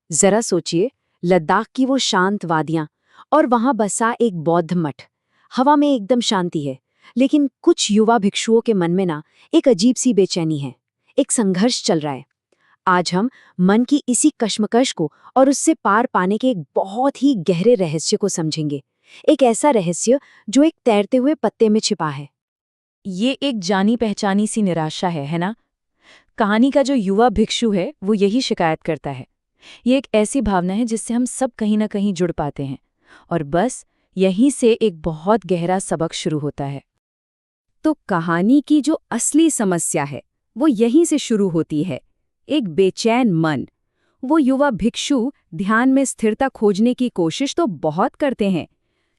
जरा सोचिए, लद्दाख की वो शांत वादियां और वहां बसा एक बौद्ध मठ। हवा में एकदम शांति है, लेकिन कुछ युवा भिक्षुओं के मन में ना एक अजीब सी बेचैनी है। एक संघर्ष चल रहा है। आज हम मन की इसी कश्मकश को और उससे पार पाने के एक बहुत ही गहरे रहस्य को समझेंगे। एक ऐसा रहस्य जो एक तैरते हुए पत्ते में छिपा है। ये एक जानी पहचानी सी निराशा है ना? कहानी का जो युवा भिक्षु है वो यही शिकायत करता है। ये एक ऐसी भावना है जिससे हम सब कहीं ना कहीं जुड़ पाते हैं, और बस यहीं से एक बहुत गहरा सबक शुरू होता है। तो कहानी की जो असली समस्या है वो यहीं से शुरू होती है। एक बेचैन मन। वो युवा भिक्षु ध्यान में स्थिरता खोजने की कोशिश तो बहुत करते हैं,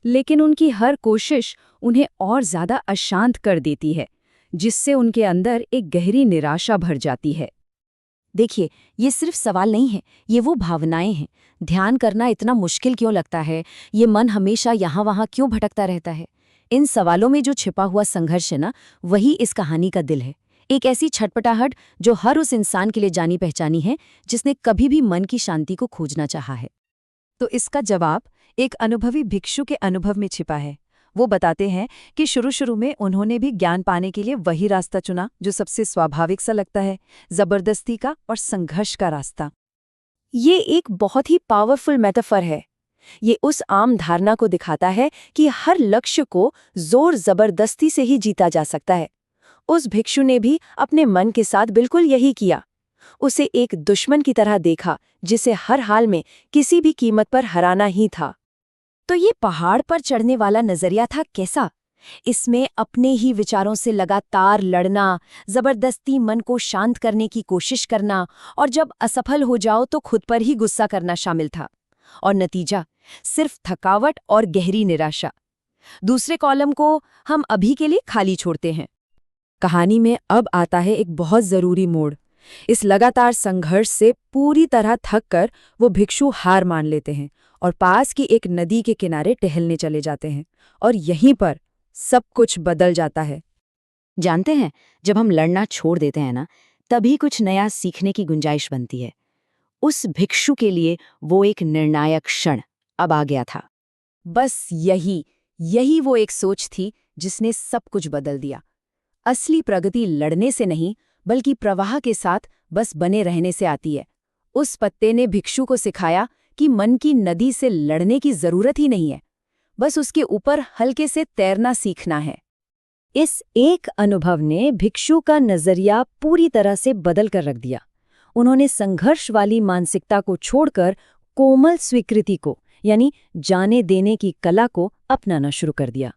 लेकिन उनकी हर कोशिश उन्हें और ज्यादा अशांत कर देती है, जिससे उनके अंदर एक गहरी निराशा भर जाती है। देखिए, ये सिर्फ सवाल नहीं है, ये वो भावनाएं हैं। ध्यान करना इतना मुश्किल क्यों लगता है? ये मन हमेशा यहाँ वहाँ क्यों भटकता रहता है? इन सवालों में जो छिपा हुआ संघर्ष है ना, वही इस कहानी का दिल है। एक ऐसी छटपटाहट जो हर उस इंसान के लिए जानी पहचानी है जिसने कभी भी मन की शांति को खोजना चाहा है। तो इसका जवाब एक अनुभवी भिक्षु के अनुभव में छिपा है। वो बताते हैं कि शुरू में उन्होंने भी ज्ञान पाने के लिए वही रास्ता चुना जो सबसे स्वाभाविक सा लगता है, जबरदस्ती का और संघर्ष का रास्ता। ये एक बहुत ही पावरफुल मेटाफर है। ये उस आम धारणा को दिखाता है कि हर लक्ष्य को जोर जबरदस्ती से ही जीता जा सकता है। उस भिक्षु ने भी अपने मन के साथ बिल्कुल यही किया। उसे एक दुश्मन की तरह देखा जिसे हर हाल में किसी भी कीमत पर हराना ही था। तो ये पहाड़ पर चढ़ने वाला नजरिया था कैसा? इसमें अपने ही विचारों से लगातार लड़ना, जबरदस्ती मन को शांत करने की कोशिश करना, और जब असफल हो जाओ तो खुद पर ही गुस्सा करना शामिल था। और नतीजा सिर्फ थकावट और गहरी निराशा। दूसरे कॉलम को हम अभी के लिए खाली छोड़ते हैं। कहानी में अब आता है एक बहुत जरूरी मोड़। इस लगातार संघर्ष से पूरी तरह थक कर वो भिक्षु हार मान लेते हैं और पास की एक नदी के किनारे टहलने चले जाते हैं। और यहीं पर सब कुछ बदल जाता है। जानते हैं, जब हम लड़ना छोड़ देते हैं ना, तभी कुछ नया सीखने की गुंजाइश बनती है। उस भिक्षु के लिए वो एक निर्णायक क्षण अब आ गया था। बस यही वो एक सोच थी जिसने सब कुछ बदल दिया। असली प्रगति लड़ने से नहीं, बल्कि प्रवाह के साथ बस बने रहने से आती है। उस पत्ते ने भिक्षु को सिखाया कि मन की नदी से लड़ने की जरूरत ही नहीं है, बस उसके ऊपर हल्के से तैरना सीखना है। इस एक अनुभव ने भिक्षु का नजरिया पूरी तरह से बदल कर रख दिया। उन्होंने संघर्ष वाली मानसिकता को छोड़कर कोमल स्वीकृति को, यानी जाने देने की कला को अपनाना शुरू कर दिया।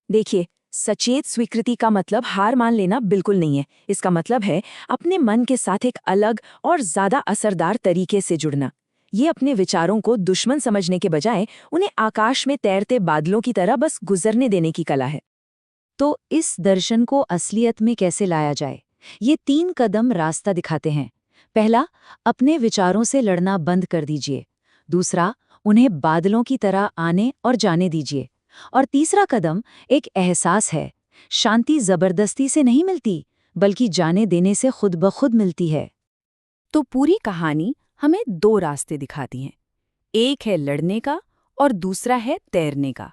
देखिए, सचेत स्वीकृति का मतलब हार मान लेना बिल्कुल नहीं है। इसका मतलब है अपने मन के साथ एक अलग और ज्यादा असरदार तरीके से जुड़ना। ये अपने विचारों को दुश्मन समझने के बजाय उन्हें आकाश में तैरते बादलों की तरह बस गुजरने देने की कला है। तो इस दर्शन को असलियत में कैसे लाया जाए? ये 3 कदम रास्ता दिखाते हैं। पहला, अपने विचारों से लड़ना बंद कर दीजिए। दूसरा, उन्हें बादलों की तरह आने और जाने दीजिए। और तीसरा कदम एक एहसास है, शांति जबरदस्ती से नहीं मिलती, बल्कि जाने देने से खुद ब खुद मिलती है। तो पूरी कहानी हमें 2 रास्ते दिखाती हैं। एक है लड़ने का और दूसरा है तैरने का।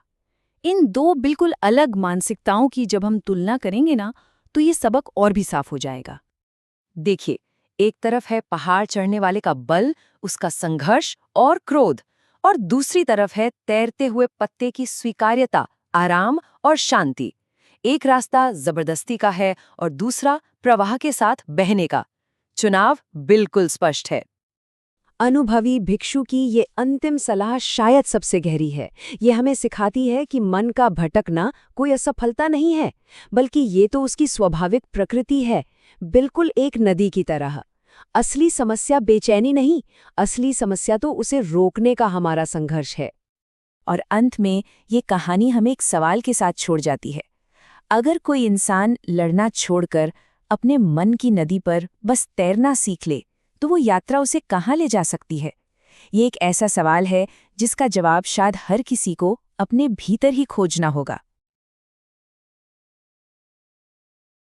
इन 2 बिल्कुल अलग मानसिकताओं की जब हम तुलना करेंगे ना, तो ये सबक और भी साफ हो जाएगा। देखिए, एक तरफ है पहाड़ चढ़ने वाले का बल, उसका संघर्ष और क्रोध, और दूसरी तरफ है तैरते हुए पत्ते की स्वीकार्यता, आराम और शांति। एक रास्ता जबरदस्ती का है और दूसरा प्रवाह के साथ बहने का। चुनाव बिल्कुल स्पष्ट है। अनुभवी भिक्षु की ये अंतिम सलाह शायद सबसे गहरी है। ये हमें सिखाती है कि मन का भटकना कोई असफलता नहीं है, बल्कि ये तो उसकी स्वाभाविक प्रकृति है, बिल्कुल एक नदी की तरह। असली समस्या बेचैनी नहीं, असली समस्या तो उसे रोकने का हमारा संघर्ष है। और अंत में ये कहानी हमें एक सवाल के साथ छोड़ जाती है। अगर कोई इंसान लड़ना छोड़कर अपने मन की नदी पर बस तैरना सीख ले, तो वो यात्रा उसे कहाँ ले जा सकती है? ये एक ऐसा सवाल है जिसका जवाब शायद हर किसी को अपने भीतर ही खोजना होगा।